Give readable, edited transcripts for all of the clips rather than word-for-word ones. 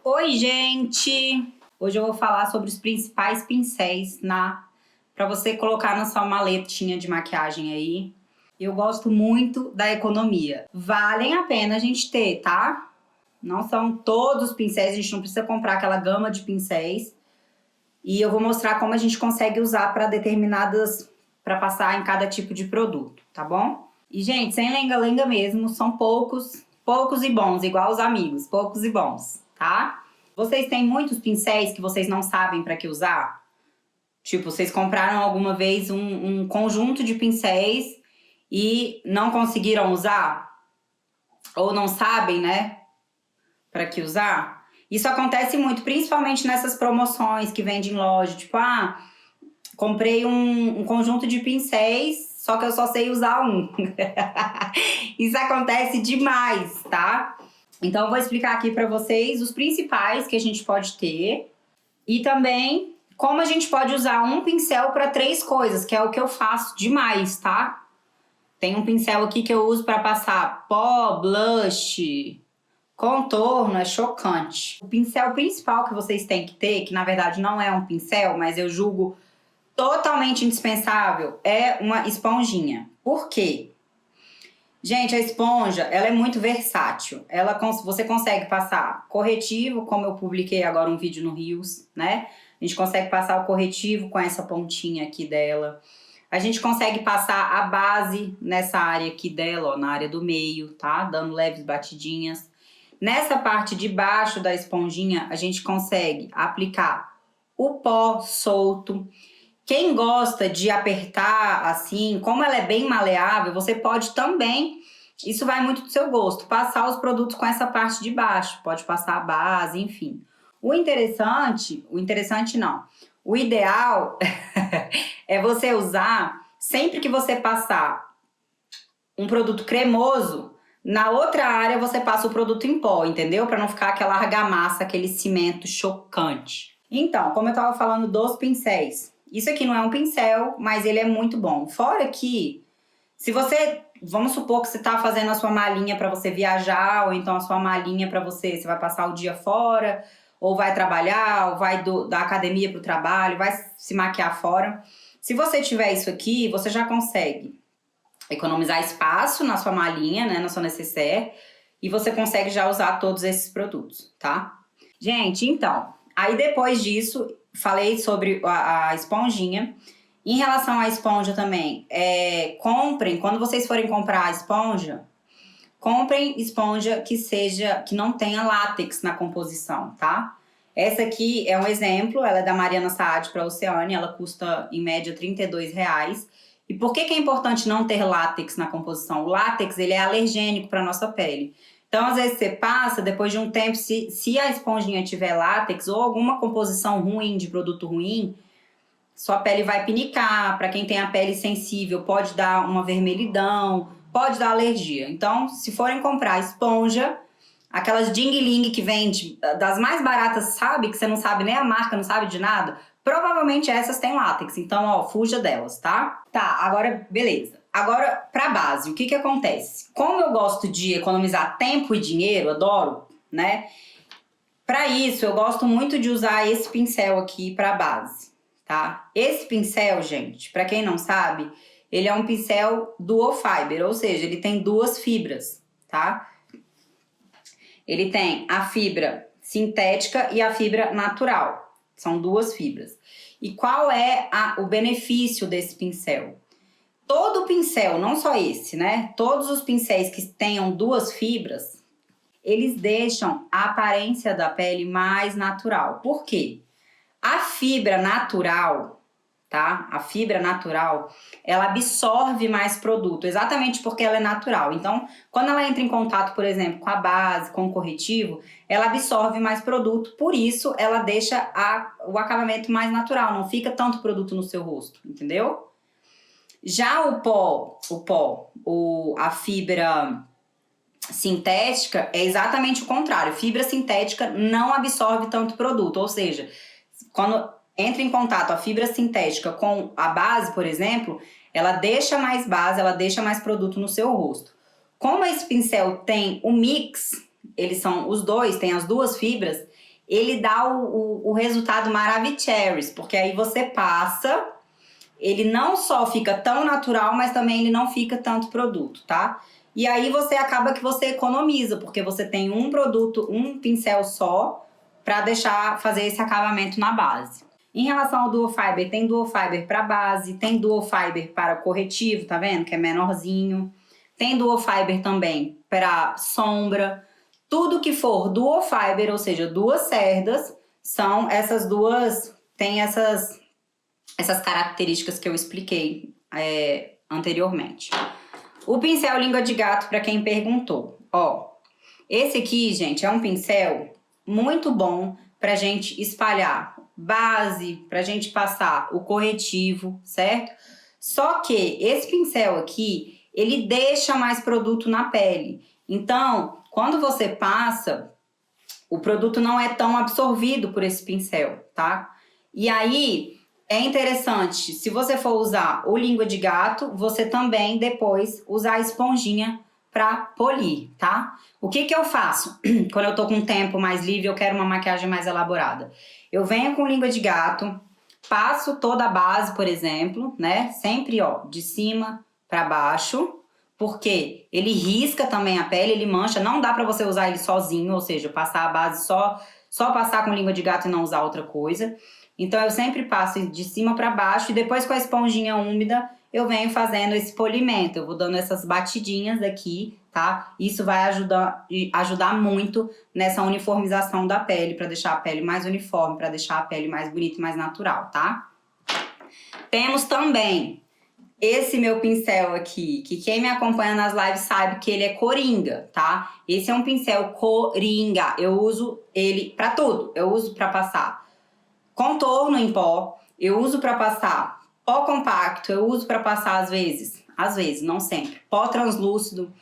Oi, gente! Hoje eu vou falar sobre os principais pincéis para você colocar na sua maletinha de maquiagem aí. Eu gosto muito da economia. Valem a pena a gente ter, tá? Não são todos os pincéis, a gente não precisa comprar aquela gama de pincéis. E eu vou mostrar como a gente consegue usar para passar em cada tipo de produto, tá bom? E, gente, sem lenga-lenga mesmo, são poucos e bons, igual os amigos, poucos e bons, tá? Vocês têm muitos pincéis que vocês não sabem para que usar? Tipo, vocês compraram alguma vez um conjunto de pincéis e não conseguiram usar? Ou não sabem, né, para que usar? Isso acontece muito, principalmente nessas promoções que vendem em loja. Tipo, comprei um conjunto de pincéis, só que eu só sei usar um. Isso acontece demais, tá? Então, eu vou explicar aqui para vocês os principais que a gente pode ter e também como a gente pode usar um pincel para 3 coisas, que é o que eu faço demais, tá? Tem um pincel aqui que eu uso para passar pó, blush, contorno, é chocante. O pincel principal que vocês têm que ter, que na verdade não é um pincel, mas eu julgo totalmente indispensável, é uma esponjinha. Por quê? Gente, a esponja, ela é muito versátil. Você consegue passar corretivo, como eu publiquei agora um vídeo no Reels, né? A gente consegue passar o corretivo com essa pontinha aqui dela. A gente consegue passar a base nessa área aqui dela, ó, na área do meio, tá? Dando leves batidinhas. Nessa parte de baixo da esponjinha, a gente consegue aplicar o pó solto. Quem gosta de apertar assim, como ela é bem maleável, você pode também, isso vai muito do seu gosto, passar os produtos com essa parte de baixo. Pode passar a base, enfim. O ideal é você usar, sempre que você passar um produto cremoso, na outra área você passa o produto em pó, entendeu? Para não ficar aquela argamassa, aquele cimento chocante. Então, como eu tava falando dos pincéis, isso aqui não é um pincel, mas ele é muito bom. Fora que, vamos supor que você tá fazendo a sua malinha para você viajar, ou então a sua malinha para você vai passar o dia fora, ou vai trabalhar, ou vai da academia pro trabalho, vai se maquiar fora. Se você tiver isso aqui, você já consegue economizar espaço na sua malinha, né, na sua nécessaire, e você consegue já usar todos esses produtos, tá? Gente, então, aí depois disso, falei sobre a esponjinha. Em relação à esponja também, quando vocês forem comprar a esponja, comprem esponja que não tenha látex na composição, tá? Essa aqui é um exemplo, ela é da Mariana Saad para Oceane, ela custa em média R$32. E por que é importante não ter látex na composição? O látex, ele é alergênico para nossa pele. Então, às vezes você passa, depois de um tempo, se a esponjinha tiver látex ou alguma composição ruim de produto ruim, sua pele vai pinicar. Para quem tem a pele sensível, pode dar uma vermelhidão, pode dar alergia. Então, se forem comprar esponja, aquelas Ding Ling que vende, das mais baratas, sabe? Que você não sabe nem a marca, não sabe de nada. Provavelmente essas têm látex, então, ó, fuja delas, tá? Tá, agora, beleza. Agora, pra base, o que acontece? Como eu gosto de economizar tempo e dinheiro, adoro, né? Pra isso, eu gosto muito de usar esse pincel aqui pra base, tá? Esse pincel, gente, pra quem não sabe, ele é um pincel dual fiber, ou seja, ele tem 2 fibras, tá? Ele tem a fibra sintética e a fibra natural. São 2 fibras. E qual é o benefício desse pincel? Todo pincel, não só esse, né? Todos os pincéis que tenham 2 fibras, eles deixam a aparência da pele mais natural. Por quê? A fibra natural, tá? A fibra natural, ela absorve mais produto, exatamente porque ela é natural. Então, quando ela entra em contato, por exemplo, com a base, com o corretivo, ela absorve mais produto, por isso ela deixa o acabamento mais natural, não fica tanto produto no seu rosto, entendeu? Já a fibra sintética é exatamente o contrário. Fibra sintética não absorve tanto produto, ou seja, quando entra em contato a fibra sintética com a base, por exemplo, ela deixa mais base, ela deixa mais produto no seu rosto. Como esse pincel tem o mix, eles são os dois, tem as 2 fibras, ele dá o resultado Maravicherrys, porque aí você passa, ele não só fica tão natural, mas também ele não fica tanto produto, tá? E aí você acaba que você economiza, porque você tem um produto, um pincel só, para fazer esse acabamento na base. Em relação ao Duo Fiber, tem Duo Fiber para base, tem Duo Fiber para corretivo, tá vendo? Que é menorzinho. Tem Duo Fiber também para sombra. Tudo que for Duo Fiber, ou seja, duas cerdas, são essas duas, tem essas características que eu expliquei anteriormente. O pincel língua de gato, para quem perguntou. Ó, esse aqui, gente, é um pincel muito bom pra gente espalhar base, pra gente passar o corretivo, certo? Só que esse pincel aqui, ele deixa mais produto na pele. Então, quando você passa, o produto não é tão absorvido por esse pincel, tá? E aí, é interessante, se você for usar o língua de gato, você também depois usar a esponjinha para polir, tá? O que eu faço quando eu tô com tempo mais livre, eu quero uma maquiagem mais elaborada? Eu venho com língua de gato, passo toda a base, por exemplo, né? Sempre, ó, de cima para baixo, porque ele risca também a pele, ele mancha, não dá para você usar ele sozinho, ou seja, passar a base só passar com língua de gato e não usar outra coisa. Então eu sempre passo de cima para baixo e depois com a esponjinha úmida eu venho fazendo esse polimento. Eu vou dando essas batidinhas aqui, tá? Isso vai ajudar muito nessa uniformização da pele, para deixar a pele mais uniforme, para deixar a pele mais bonita e mais natural, tá? Temos também esse meu pincel aqui, que quem me acompanha nas lives sabe que ele é coringa, tá? Esse é um pincel coringa. Eu uso ele para tudo. Eu uso para passar contorno em pó, eu uso para passar pó compacto, eu uso para passar às vezes, não sempre, pó translúcido,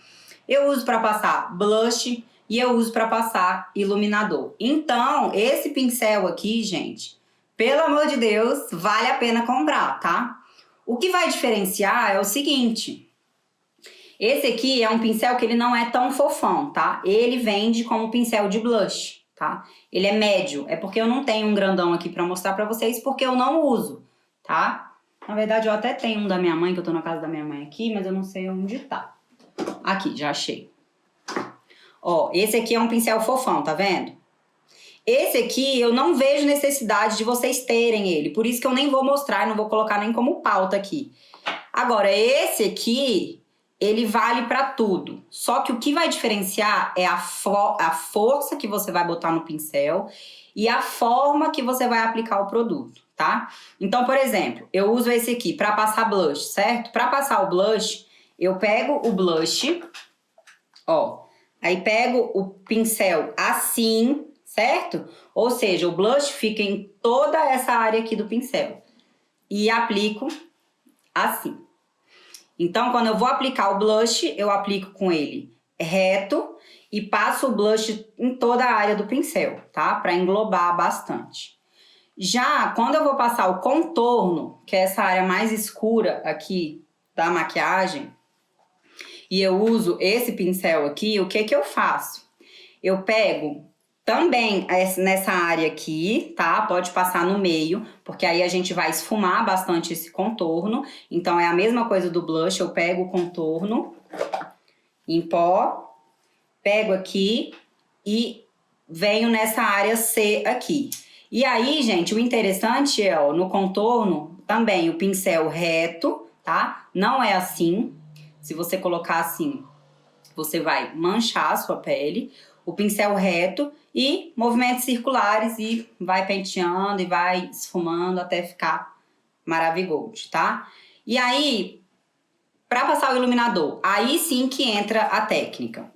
eu uso para passar blush e eu uso para passar iluminador. Então, esse pincel aqui, gente, pelo amor de Deus, vale a pena comprar, tá? O que vai diferenciar é o seguinte, esse aqui é um pincel que ele não é tão fofão, tá? Ele vende como pincel de blush, tá? Ele é médio, é porque eu não tenho um grandão aqui pra mostrar pra vocês, porque eu não uso, tá? Na verdade, eu até tenho um da minha mãe, que eu tô na casa da minha mãe aqui, mas eu não sei onde tá. Aqui, já achei. Ó, esse aqui é um pincel fofão, tá vendo? Esse aqui, eu não vejo necessidade de vocês terem ele, por isso que eu nem vou mostrar, não vou colocar nem como pauta aqui. Agora, esse aqui, ele vale pra tudo. Só que o que vai diferenciar é a força que você vai botar no pincel e a forma que você vai aplicar o produto, tá? Então, por exemplo, eu uso esse aqui pra passar blush, certo? Pra passar o blush, eu pego o blush, ó, aí pego o pincel assim, certo? Ou seja, o blush fica em toda essa área aqui do pincel e aplico assim. Então, quando eu vou aplicar o blush, eu aplico com ele reto e passo o blush em toda a área do pincel, tá? Para englobar bastante. Já quando eu vou passar o contorno, que é essa área mais escura aqui da maquiagem, e eu uso esse pincel aqui, o que eu faço? Eu pego também nessa área aqui, tá? Pode passar no meio, porque aí a gente vai esfumar bastante esse contorno. Então, é a mesma coisa do blush. Eu pego o contorno em pó, pego aqui e venho nessa área C aqui. E aí, gente, o interessante é, ó, no contorno, também o pincel reto, tá? Não é assim. Se você colocar assim, você vai manchar a sua pele. O pincel reto e movimentos circulares e vai penteando e vai esfumando até ficar maravigold, tá? E aí, para passar o iluminador, aí sim que entra a técnica.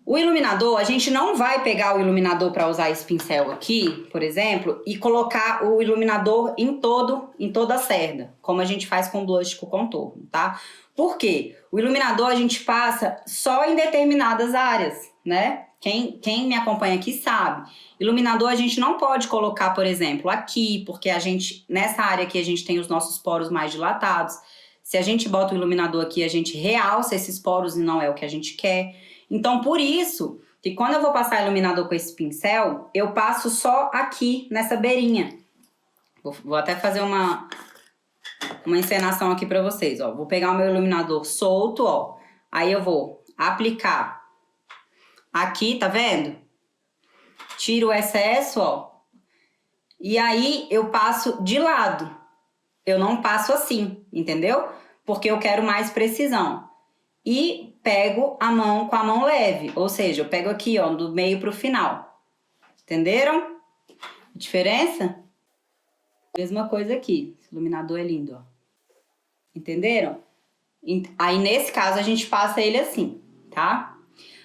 O iluminador, a gente não vai pegar o iluminador para usar esse pincel aqui, por exemplo, e colocar o iluminador em toda a cerda, como a gente faz com blush com contorno, tá? Por quê? O iluminador a gente passa só em determinadas áreas, né? Quem me acompanha aqui sabe. Iluminador a gente não pode colocar, por exemplo, aqui, porque nessa área aqui a gente tem os nossos poros mais dilatados. Se a gente bota o iluminador aqui, a gente realça esses poros e não é o que a gente quer. Então, por isso que quando eu vou passar iluminador com esse pincel, eu passo só aqui nessa beirinha. Vou até fazer uma encenação aqui pra vocês, ó. Vou pegar o meu iluminador solto, ó. Aí eu vou aplicar aqui, tá vendo? Tiro o excesso, ó. E aí eu passo de lado. Eu não passo assim, entendeu? Porque eu quero mais precisão. E pego a mão com a mão leve. Ou seja, eu pego aqui, ó, do meio pro final. Entenderam? A diferença? Mesma coisa aqui. Esse iluminador é lindo, ó. Entenderam? Aí, nesse caso, a gente passa ele assim, tá?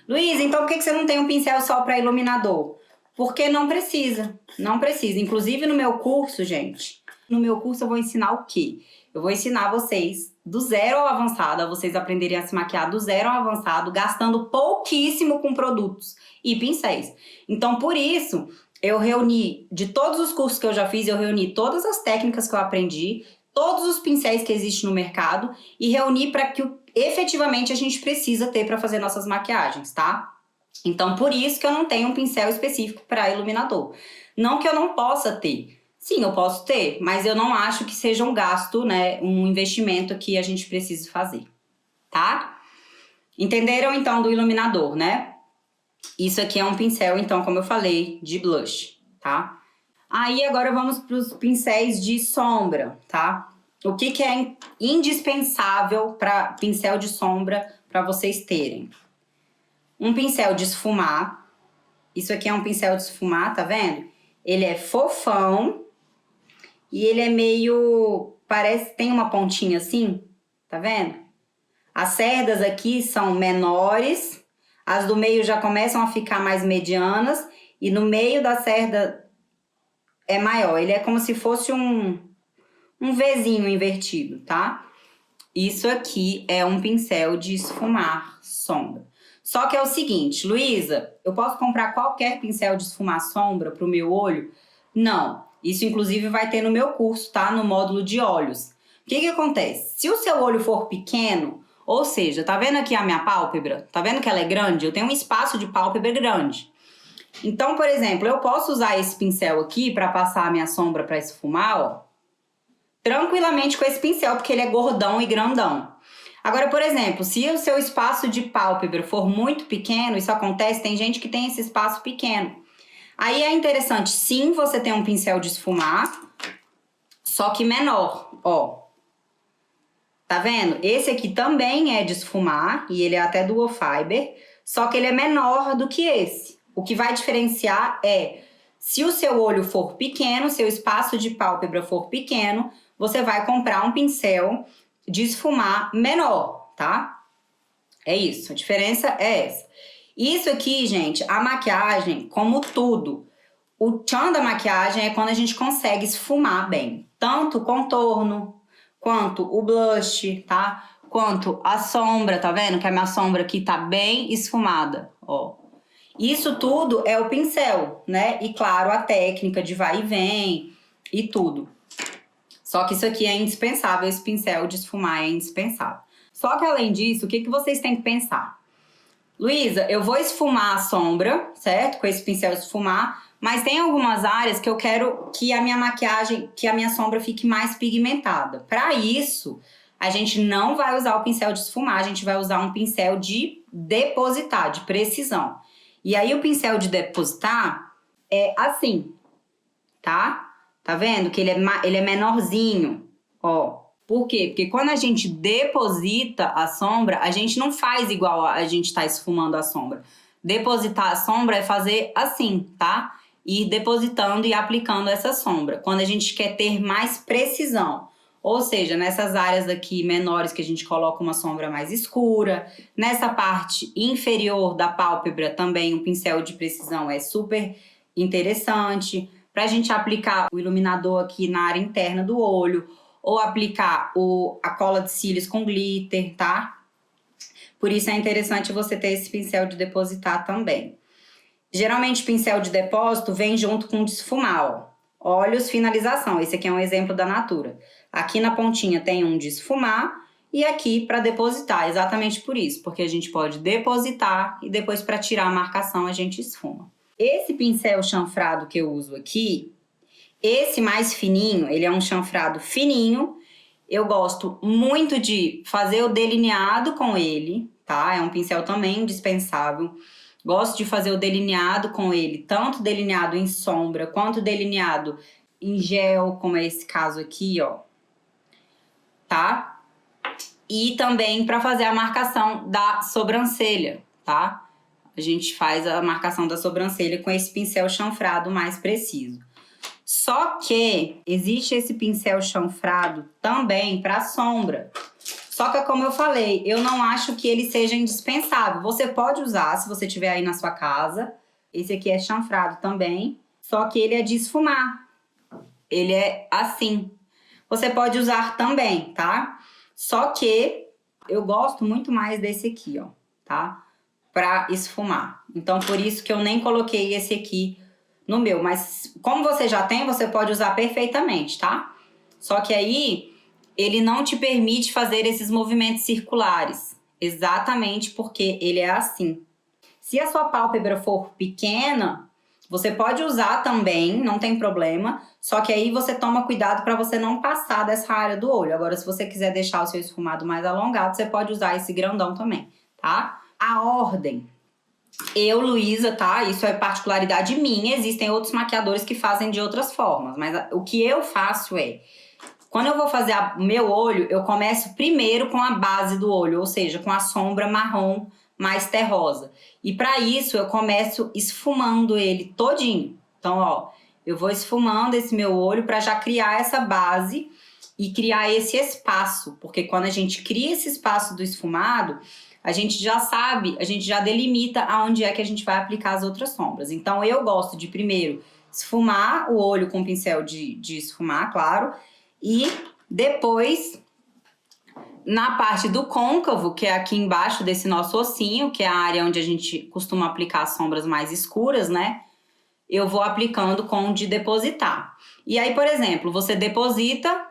Luísa, então por que você não tem um pincel só para iluminador? Porque não precisa. Não precisa. Inclusive, no meu curso, gente, no meu curso eu vou ensinar o quê? Eu vou ensinar vocês do zero ao avançado, a vocês aprenderem a se maquiar do zero ao avançado, gastando pouquíssimo com produtos e pincéis. Então, por isso, eu reuni, de todos os cursos que eu já fiz, eu reuni todas as técnicas que eu aprendi, todos os pincéis que existem no mercado e reuni para que efetivamente a gente precisa ter para fazer nossas maquiagens, tá? Então, por isso que eu não tenho um pincel específico para iluminador. Não que eu não possa ter. Sim, eu posso ter, mas eu não acho que seja um gasto, né? Um investimento que a gente precisa fazer, tá? Entenderam, então, do iluminador, né? Isso aqui é um pincel, então, como eu falei, de blush, tá? Aí, agora vamos para os pincéis de sombra, tá? O que é indispensável para pincel de sombra para vocês terem? Um pincel de esfumar. Isso aqui é um pincel de esfumar, tá vendo? Ele é fofão e ele é meio... parece... tem uma pontinha assim, tá vendo? As cerdas aqui são menores, as do meio já começam a ficar mais medianas e no meio da cerda é maior. Ele é como se fosse um Vzinho invertido, tá? Isso aqui é um pincel de esfumar sombra. Só que é o seguinte, Luísa, eu posso comprar qualquer pincel de esfumar sombra pro meu olho? Não. Isso, inclusive, vai ter no meu curso, tá? No módulo de olhos. O que acontece? Se o seu olho for pequeno, ou seja, tá vendo aqui a minha pálpebra? Tá vendo que ela é grande? Eu tenho um espaço de pálpebra grande. Então, por exemplo, eu posso usar esse pincel aqui para passar a minha sombra para esfumar, ó, tranquilamente com esse pincel, porque ele é gordão e grandão. Agora, por exemplo, se o seu espaço de pálpebra for muito pequeno, isso acontece, tem gente que tem esse espaço pequeno. Aí é interessante, sim, você ter um pincel de esfumar, só que menor, ó. Tá vendo? Esse aqui também é de esfumar, e ele é até dual fiber, só que ele é menor do que esse. O que vai diferenciar é, se o seu olho for pequeno, seu espaço de pálpebra for pequeno, você vai comprar um pincel de esfumar menor, tá? É isso, a diferença é essa. Isso aqui, gente, a maquiagem, como tudo, o tchan da maquiagem é quando a gente consegue esfumar bem. Tanto o contorno, quanto o blush, tá? Quanto a sombra, tá vendo? Que a minha sombra aqui tá bem esfumada, ó. Isso tudo é o pincel, né? E claro, a técnica de vai e vem e tudo. Só que isso aqui é indispensável, esse pincel de esfumar é indispensável. Só que além disso, o que vocês têm que pensar? Luísa, eu vou esfumar a sombra, certo? Com esse pincel de esfumar, mas tem algumas áreas que eu quero que a minha maquiagem, que a minha sombra fique mais pigmentada. Para isso, a gente não vai usar o pincel de esfumar, a gente vai usar um pincel de depositar, de precisão. E aí o pincel de depositar é assim, tá? Tá vendo que ele é menorzinho, ó. Por quê? Porque quando a gente deposita a sombra, a gente não faz igual a gente tá esfumando a sombra. Depositar a sombra é fazer assim, tá? Ir depositando e aplicando essa sombra. Quando a gente quer ter mais precisão. Ou seja, nessas áreas aqui menores que a gente coloca uma sombra mais escura. Nessa parte inferior da pálpebra também um pincel de precisão é super interessante. Pra gente aplicar o iluminador aqui na área interna do olho. Ou aplicar a cola de cílios com glitter, tá? Por isso é interessante você ter esse pincel de depositar também. Geralmente, pincel de depósito vem junto com desfumar, ó. Olhos, finalização. Esse aqui é um exemplo da Natura. Aqui na pontinha tem um de esfumar E aqui para depositar, exatamente por isso, porque a gente pode depositar e depois para tirar a marcação a gente esfuma. Esse pincel chanfrado que eu uso aqui, esse mais fininho, ele é um chanfrado fininho. Eu gosto muito de fazer o delineado com ele, tá? É um pincel também indispensável. Gosto de fazer o delineado com ele, tanto delineado em sombra, quanto delineado em gel, como é esse caso aqui, ó. Tá? E também para fazer a marcação da sobrancelha, tá? A gente faz a marcação da sobrancelha com esse pincel chanfrado mais preciso. Só que existe esse pincel chanfrado também para sombra. Só que, como eu falei, eu não acho que ele seja indispensável. Você pode usar se você tiver aí na sua casa. Esse aqui é chanfrado também, só que ele é de esfumar. Ele é assim. Você pode usar também, tá? Só que eu gosto muito mais desse aqui, ó, tá? Pra esfumar. Então, por isso que eu nem coloquei esse aqui no meu. Mas como você já tem, você pode usar perfeitamente, tá? Só que aí, ele não te permite fazer esses movimentos circulares. Exatamente porque ele é assim. Se a sua pálpebra for pequena, você pode usar também, não tem problema. Só que aí você toma cuidado para você não passar dessa área do olho. Agora, se você quiser deixar o seu esfumado mais alongado, você pode usar esse grandão também, tá? A ordem. Eu, Luísa, tá? Isso é particularidade minha. Existem outros maquiadores que fazem de outras formas. Mas o que eu faço é... Quando eu vou fazer o meu olho, eu começo primeiro com a base do olho. Ou seja, com a sombra marrom mais terrosa. E para isso, eu começo esfumando ele todinho. Então, ó... Eu vou esfumando esse meu olho para já criar essa base e criar esse espaço. Porque quando a gente cria esse espaço do esfumado, a gente já sabe, a gente já delimita aonde é que a gente vai aplicar as outras sombras. Então, eu gosto de primeiro esfumar o olho com pincel de esfumar, claro. E depois, na parte do côncavo, que é aqui embaixo desse nosso ossinho, que é a área onde a gente costuma aplicar as sombras mais escuras, né? Eu vou aplicando com o de depositar. E aí, por exemplo, você deposita,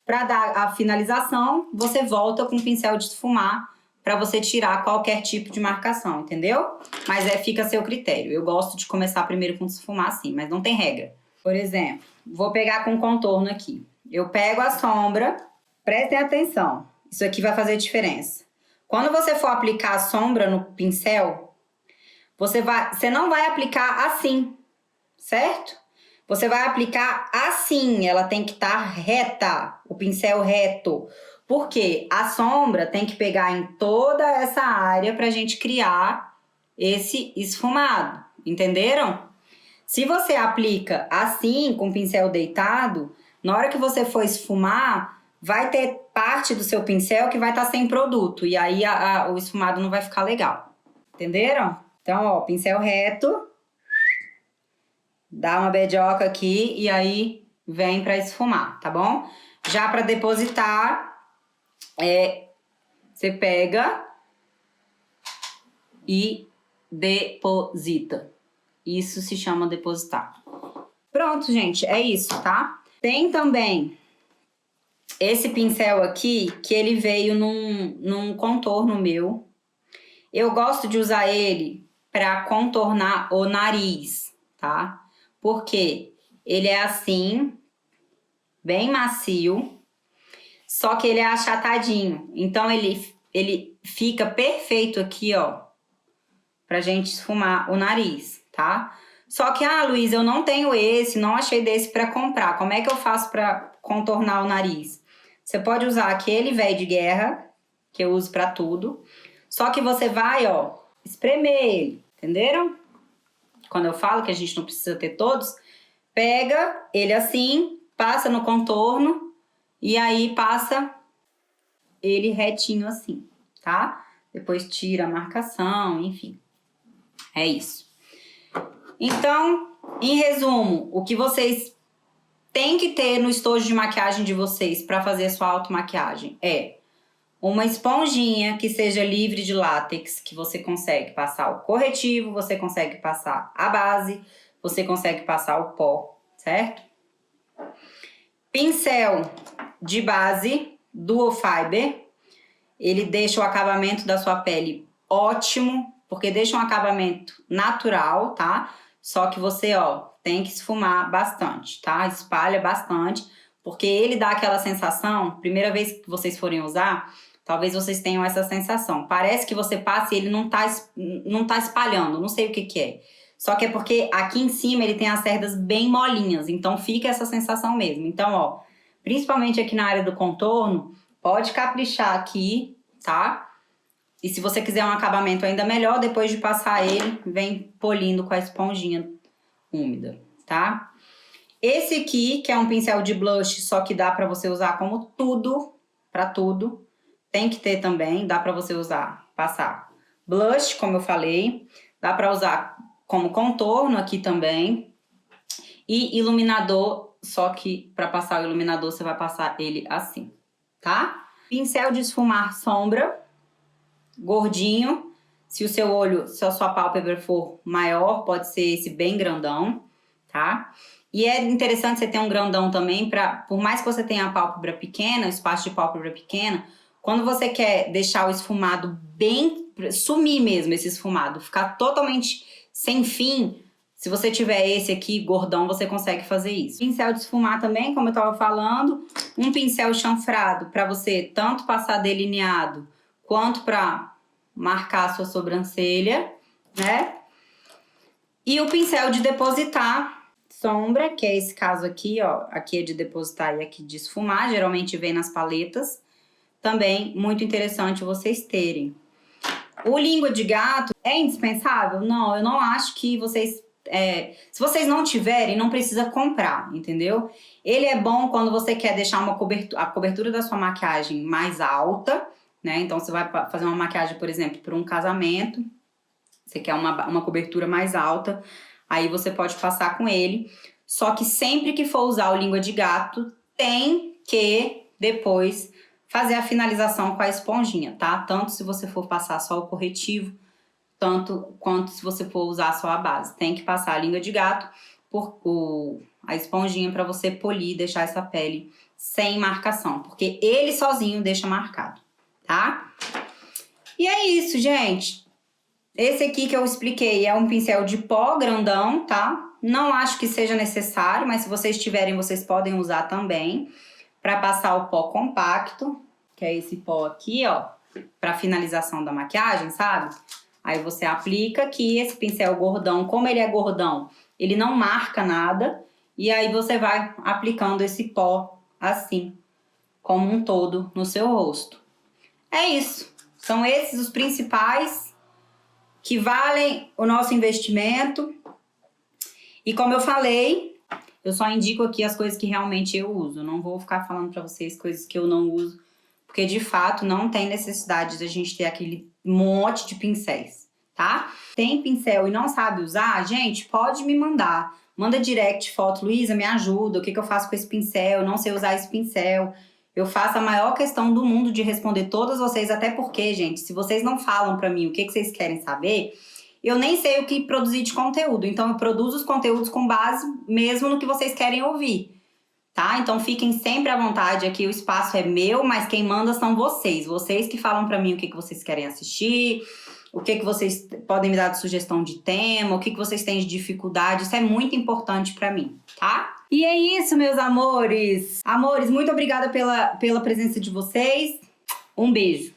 para dar a finalização, você volta com o pincel de esfumar para você tirar qualquer tipo de marcação, entendeu? Mas fica a seu critério. Eu gosto de começar primeiro com esfumar sim, mas não tem regra. Por exemplo, vou pegar com contorno aqui. Eu pego a sombra, prestem atenção, isso aqui vai fazer diferença. Quando você for aplicar a sombra no pincel, você não vai aplicar assim, certo? Você vai aplicar assim, ela tem que estar reta, o pincel reto. Porque a sombra tem que pegar em toda essa área pra gente criar esse esfumado, entenderam? Se você aplica assim, com o pincel deitado, na hora que você for esfumar, vai ter parte do seu pincel que vai estar sem produto. E aí o esfumado não vai ficar legal, entenderam? Então, ó, pincel reto, dá uma beijoca aqui e aí vem para esfumar, tá bom? Já para depositar, você pega e deposita. Isso se chama depositar. Pronto, gente, é isso, tá? Tem também esse pincel aqui, que ele veio num contorno meu. Eu gosto de usar ele para contornar o nariz, tá? Porque ele é assim, bem macio, só que ele é achatadinho. Então, ele fica perfeito aqui, ó, pra gente esfumar o nariz, tá? Só que, Luísa, eu não tenho esse, não achei desse pra comprar. Como é que eu faço pra contornar o nariz? Você pode usar aquele velho de guerra, que eu uso pra tudo. Só que você vai, ó, espremer ele, entenderam? Quando eu falo que a gente não precisa ter todos, pega ele assim, passa no contorno e aí passa ele retinho assim, tá? Depois tira a marcação, enfim. É isso. Então, em resumo, o que vocês têm que ter no estojo de maquiagem de vocês para fazer a sua automaquiagem é uma esponjinha que seja livre de látex, que você consegue passar o corretivo, você consegue passar a base, você consegue passar o pó, certo? Pincel de base Duo Fiber, Ele deixa o acabamento da sua pele ótimo, porque deixa um acabamento natural, tá? Só que você, ó, tem que esfumar bastante, tá? Espalha bastante, porque ele dá aquela sensação, primeira vez que vocês forem usar, talvez vocês tenham essa sensação. Parece que você passa e ele não tá espalhando, não sei o que que é. Só que é porque aqui em cima ele tem as cerdas bem molinhas, então fica essa sensação mesmo. Então, ó, principalmente aqui na área do contorno, pode caprichar aqui, tá? E se você quiser um acabamento ainda melhor, depois de passar ele, vem polindo com a esponjinha úmida, tá? Esse aqui, que é um pincel de blush, só que dá pra você usar como tudo, pra tudo. Tem que ter também, dá pra você usar, passar blush, como eu falei. Dá pra usar como contorno aqui também. E iluminador, só que pra passar o iluminador, você vai passar ele assim, tá? Pincel de esfumar sombra, gordinho. Se o seu olho, se a sua pálpebra for maior, pode ser esse bem grandão, tá? E é interessante você ter um grandão também, por mais que você tenha a pálpebra pequena, espaço de pálpebra pequena, quando você quer deixar o esfumado bem, sumir mesmo esse esfumado, ficar totalmente sem fim, se você tiver esse aqui gordão, você consegue fazer isso. Pincel de esfumar também, como eu tava falando, um pincel chanfrado para você tanto passar delineado, quanto para marcar a sua sobrancelha, né? E o pincel de depositar sombra, que é esse caso aqui, ó. Aqui é de depositar e aqui de esfumar, geralmente vem nas paletas. Também muito interessante vocês terem. O língua de gato é indispensável? Não, eu não acho que vocês... se vocês não tiverem, não precisa comprar, entendeu? Ele é bom quando você quer deixar a cobertura da sua maquiagem mais alta, né? Então, você vai fazer uma maquiagem, por exemplo, para um casamento. Você quer uma cobertura mais alta, aí você pode passar com ele. Só que sempre que for usar o língua de gato, tem que depois fazer a finalização com a esponjinha, tá? Tanto se você for passar só o corretivo, tanto quanto se você for usar só a base. Tem que passar a língua de gato, a esponjinha para você polir, deixar essa pele sem marcação, porque ele sozinho deixa marcado, tá? E é isso, gente. Esse aqui que eu expliquei é um pincel de pó grandão, tá? Não acho que seja necessário, mas se vocês tiverem, vocês podem usar também para passar o pó compacto, que é esse pó aqui, ó, para finalização da maquiagem, sabe? Aí você aplica aqui esse pincel gordão, como ele é gordão, ele não marca nada, e aí você vai aplicando esse pó assim, como um todo no seu rosto. É isso. São esses os principais que valem o nosso investimento. E como eu falei, eu só indico aqui as coisas que realmente eu uso. Eu não vou ficar falando pra vocês coisas que eu não uso, porque de fato não tem necessidade de a gente ter aquele monte de pincéis, tá? Tem pincel e não sabe usar? Gente, pode me mandar. Manda direct, foto, Luísa, me ajuda. O que eu faço com esse pincel? Eu não sei usar esse pincel. Eu faço a maior questão do mundo de responder todas vocês, até porque, gente, se vocês não falam pra mim o que vocês querem saber, eu nem sei o que produzir de conteúdo. Então, eu produzo os conteúdos com base mesmo no que vocês querem ouvir, tá? Então, fiquem sempre à vontade. Aqui o espaço é meu, mas quem manda são vocês. Vocês que falam pra mim o que vocês querem assistir, o que vocês podem me dar de sugestão de tema, o que vocês têm de dificuldade. Isso é muito importante pra mim, tá? E é isso, meus amores. Amores, muito obrigada pela presença de vocês. Um beijo.